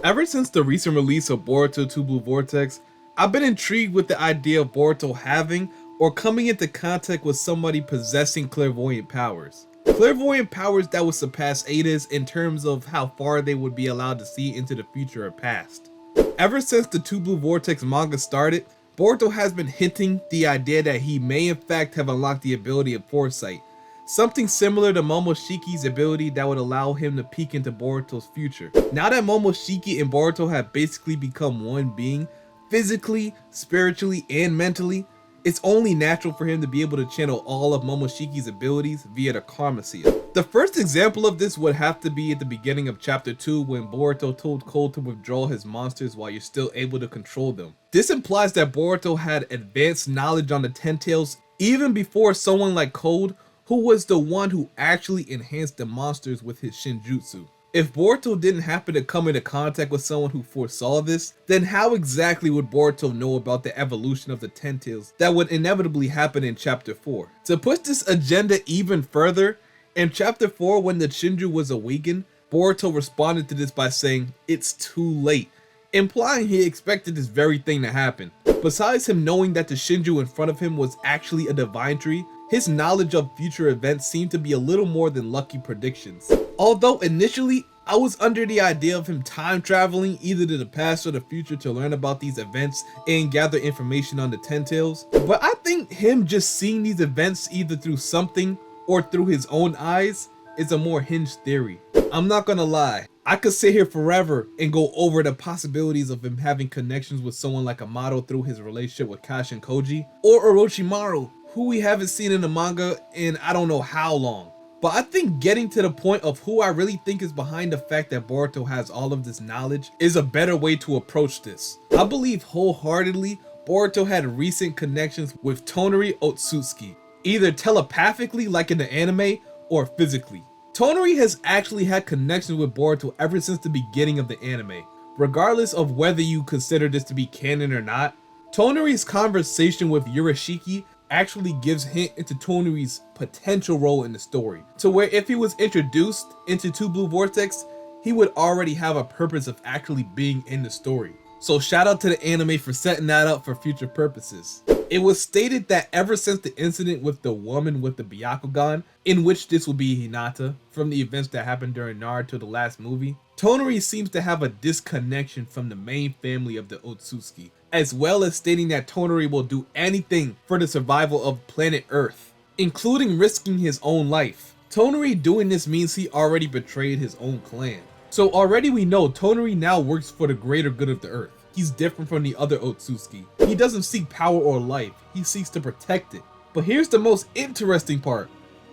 Ever since the recent release of Boruto 2 Blue Vortex, I've been intrigued with the idea of Boruto having or coming into contact with somebody possessing clairvoyant powers. Clairvoyant powers that would surpass Ada's in terms of how far they would be allowed to see into the future or past. Ever since the 2 Blue Vortex manga started, Boruto has been hinting the idea that he may in fact have unlocked the ability of foresight, something similar to Momoshiki's ability that would allow him to peek into Boruto's future. Now that Momoshiki and Boruto have basically become one being, physically, spiritually, and mentally, it's only natural for him to be able to channel all of Momoshiki's abilities via the Karma Seal. The first example of this would have to be at the beginning of chapter 2 when Boruto told Cole to withdraw his monsters while you're still able to control them. This implies that Boruto had advanced knowledge on the Ten Tails even before someone like Cole, who was the one who actually enhanced the monsters with his Shinjutsu. If Boruto didn't happen to come into contact with someone who foresaw this, then how exactly would Boruto know about the evolution of the Ten Tails that would inevitably happen in chapter 4? To push this agenda even further, in chapter 4 when the Shinju was awakened, Boruto responded to this by saying, "It's too late," implying he expected this very thing to happen. Besides him knowing that the Shinju in front of him was actually a divine tree, his knowledge of future events seemed to be a little more than lucky predictions. Although initially, I was under the idea of him time traveling either to the past or the future to learn about these events and gather information on the Ten Tails, but I think him just seeing these events either through something or through his own eyes is a more hinged theory. I'm not gonna lie, I could sit here forever and go over the possibilities of him having connections with someone like Amato through his relationship with KASHIN Koji, or Orochimaru, who we haven't seen in the manga in I don't know how long. But I think getting to the point of who I really think is behind the fact that Boruto has all of this knowledge is a better way to approach this. I believe wholeheartedly Boruto had recent connections with Toneri OTSUTSUKI, either telepathically like in the anime or physically. Toneri has actually had connections with Boruto ever since the beginning of the anime. Regardless of whether you consider this to be canon or not, Toneri's conversation with Urashiki actually gives hint into Toneri's potential role in the story, to where if he was introduced into 2 Blue Vortex, he would already have a purpose of actually being in the story. So shout out to the anime for setting that up for future purposes. It was stated that ever since the incident with the woman with the Byakugan, in which this will be Hinata, from the events that happened during Naruto the last movie, Toneri seems to have a disconnection from the main family of the Otsutsuki, as well as stating that Toneri will do anything for the survival of planet Earth, including risking his own life. Toneri doing this means he already betrayed his own clan. So already we know Toneri now works for the greater good of the Earth. He's different from the other Otsutsuki. He doesn't seek power or life, he seeks to protect it. But here's the most interesting part.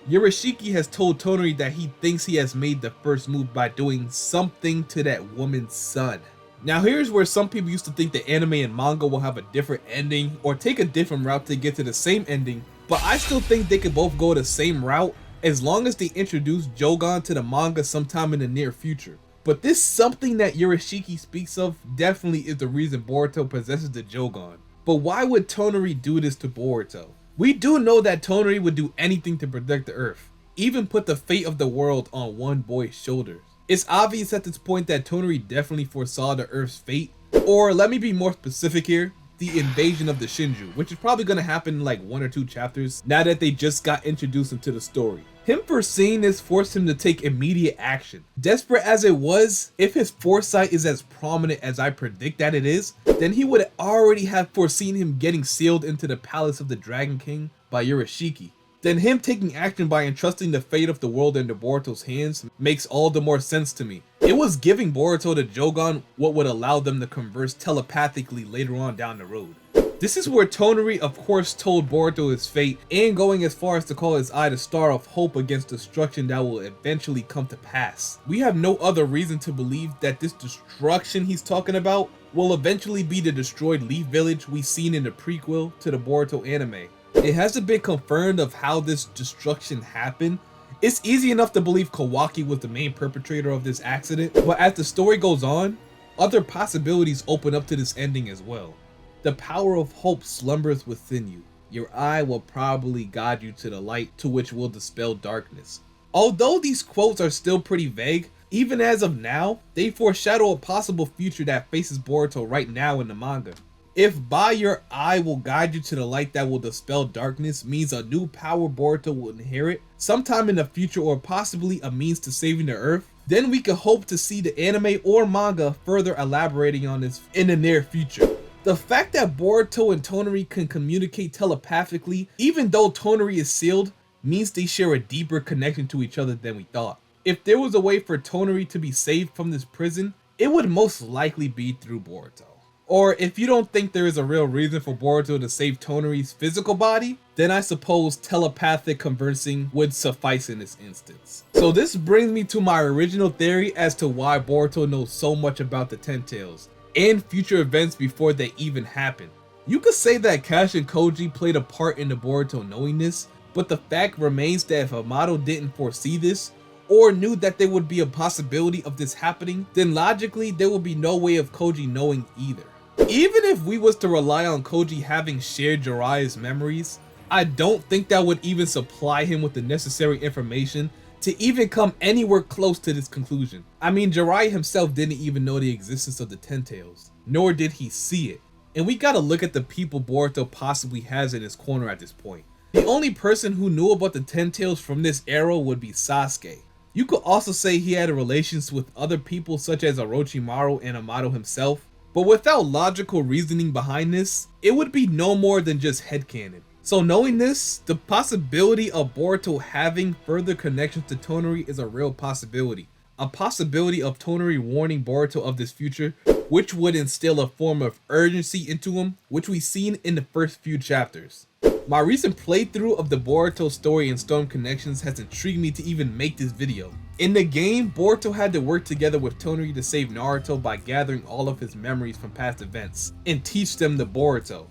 Urashiki has told Toneri that he thinks he has made the first move by doing something to that woman's son. Now here's where some people used to think the anime and manga will have a different ending or take a different route to get to the same ending, but I still think they could both go the same route as long as they introduce JOUGAN to the manga sometime in the near future. But this something that Urashiki speaks of definitely is the reason Boruto possesses the JOUGAN. But why would Toneri do this to Boruto? We do know that Toneri would do anything to protect the Earth, even put the fate of the world on one boy's shoulders. It's obvious at this point that Toneri definitely foresaw the Earth's fate, or let me be more specific here, the invasion of the Shinju, which is probably going to happen in like 1 or 2 chapters now that they just got introduced into the story. Him foreseeing this forced him to take immediate action. Desperate as it was, if his foresight is as prominent as I predict that it is, then he would already have foreseen him getting sealed into the palace of the Dragon King by Urashiki. Then him taking action by entrusting the fate of the world into Boruto's hands makes all the more sense to me. It was giving Boruto the JOUGAN what would allow them to converse telepathically later on down the road. This is where Toneri of course told Boruto his fate, and going as far as to call his eye the star of hope against destruction that will eventually come to pass. We have no other reason to believe that this destruction he's talking about will eventually be the destroyed Leaf Village we seen in the prequel to the Boruto anime. It hasn't been confirmed of how this destruction happened. It's easy enough to believe Kawaki was the main perpetrator of this accident, but as the story goes on, other possibilities open up to this ending as well. The power of hope slumbers within you. Your eye will probably guide you to the light to which will dispel darkness. Although these quotes are still pretty vague, Even as of now, they foreshadow a possible future that faces Boruto right now in the manga. If by your eye will guide you to the light that will dispel darkness means a new power Boruto will inherit sometime in the future, or possibly a means to saving the earth, then we can hope to see the anime or manga further elaborating on this in the near future. The fact that Boruto and Toneri can communicate telepathically even though Toneri is sealed means they share a deeper connection to each other than we thought. If there was a way for Toneri to be saved from this prison, it would most likely be through Boruto. Or if you don't think there is a real reason for Boruto to save Toneri's physical body, then I suppose telepathic conversing would suffice in this instance. So this brings me to my original theory as to why Boruto knows so much about the Ten Tails and future events before they even happen. You could say that KASHIN and KOJI played a part in the Boruto knowing this, but the fact remains that if Amato didn't foresee this, or knew that there would be a possibility of this happening, then logically there would be no way of KOJI knowing either. Even if we was to rely on KOJI having shared Jiraiya's memories, I don't think that would even supply him with the necessary information to even come anywhere close to this conclusion. I mean, Jiraiya himself didn't even know the existence of the Ten Tails, nor did he see it. And we gotta look at the people Boruto possibly has in his corner at this point. The only person who knew about the Ten Tails from this era would be Sasuke. You could also say he had relations with other people such as Orochimaru and Amato himself, but without logical reasoning behind this, it would be no more than just headcanon. So knowing this, the possibility of Boruto having further connections to Toneri is a real possibility. A possibility of Toneri warning Boruto of this future, which would instill a form of urgency into him, which we've seen in the first few chapters. My recent playthrough of the Boruto story and Storm connections has intrigued me to even make this video. In the game, Boruto had to work together with Toneri to save Naruto by gathering all of his memories from past events and teach them to Boruto,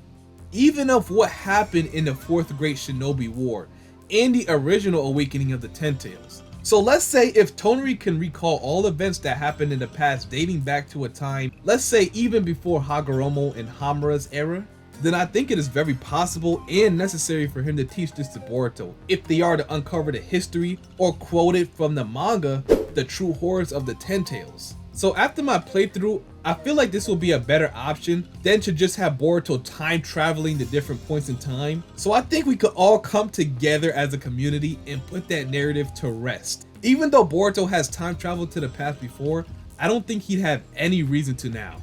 even of what happened in the 4th Great Shinobi War and the original awakening of the Ten Tails. So let's say if Toneri can recall all events that happened in the past dating back to a time, let's say even before Hagoromo and Hamura's era, then I think it is very possible and necessary for him to teach this to Boruto if they are to uncover the history or quote it from the manga, the true horrors of the Ten Tails. So after my playthrough, I feel like this will be a better option than to just have Boruto time traveling to different points in time. So I think we could all come together as a community and put that narrative to rest. Even though Boruto has time traveled to the past before, I don't think he'd have any reason to now,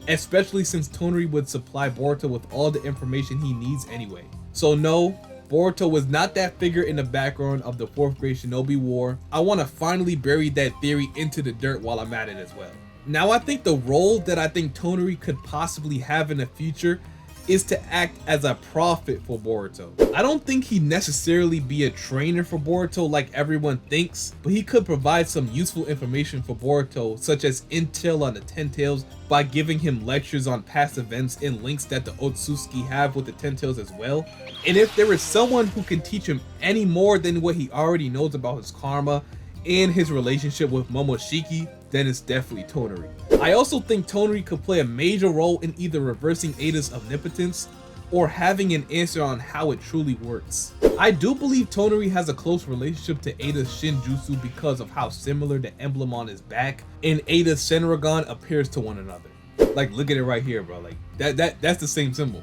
especially since Toneri would supply Boruto with all the information he needs anyway. So no, Boruto was not that figure in the background of the 4th Great Shinobi War. I want to finally bury that theory into the dirt while I'm at it as well. Now I think the role that I think Toneri could possibly have in the future is to act as a prophet for Boruto. I don't think he'd necessarily be a trainer for Boruto like everyone thinks, but he could provide some useful information for Boruto, such as intel on the Ten Tails by giving him lectures on past events and links that the OTSUTSUKI have with the Ten Tails as well. And if there is someone who can teach him any more than what he already knows about his karma and his relationship with Momoshiki, then it's definitely Toneri. I also think Toneri could play a major role in either reversing Ada's omnipotence or having an answer on how it truly works. I do believe Toneri has a close relationship to Ada's Shinjutsu because of how similar the emblem on his back and Ada's SHARINGAN appears to one another. Like, look at it right here, bro. Like that's the same symbol.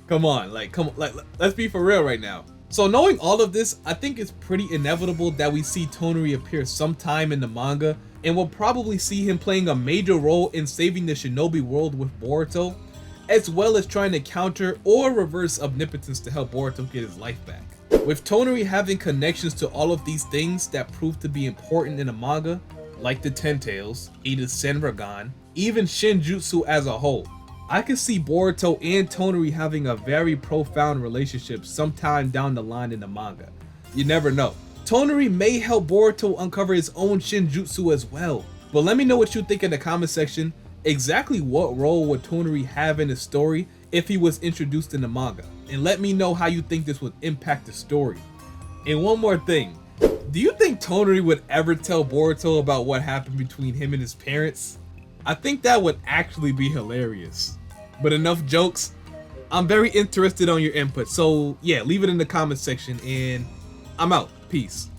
Come on, let's be for real right now. So knowing all of this, I think it's pretty inevitable that we see Toneri appear sometime in the manga, and we'll probably see him playing a major role in saving the Shinobi world with Boruto, as well as trying to counter or reverse omnipotence to help Boruto get his life back. With Toneri having connections to all of these things that prove to be important in the manga, like the Ten Tails, Ada's SHARINGAN, even Shinjutsu as a whole, I could see Boruto and Toneri having a very profound relationship sometime down the line in the manga. You never know. Toneri may help Boruto uncover his own Shinjutsu as well. But let me know what you think in the comment section. Exactly what role would Toneri have in the story if he was introduced in the manga? And let me know how you think this would impact the story. And one more thing. Do you think Toneri would ever tell Boruto about what happened between him and his parents? I think that would actually be hilarious. But enough jokes. I'm very interested on your input. So yeah, leave it in the comment section and I'm out. Peace.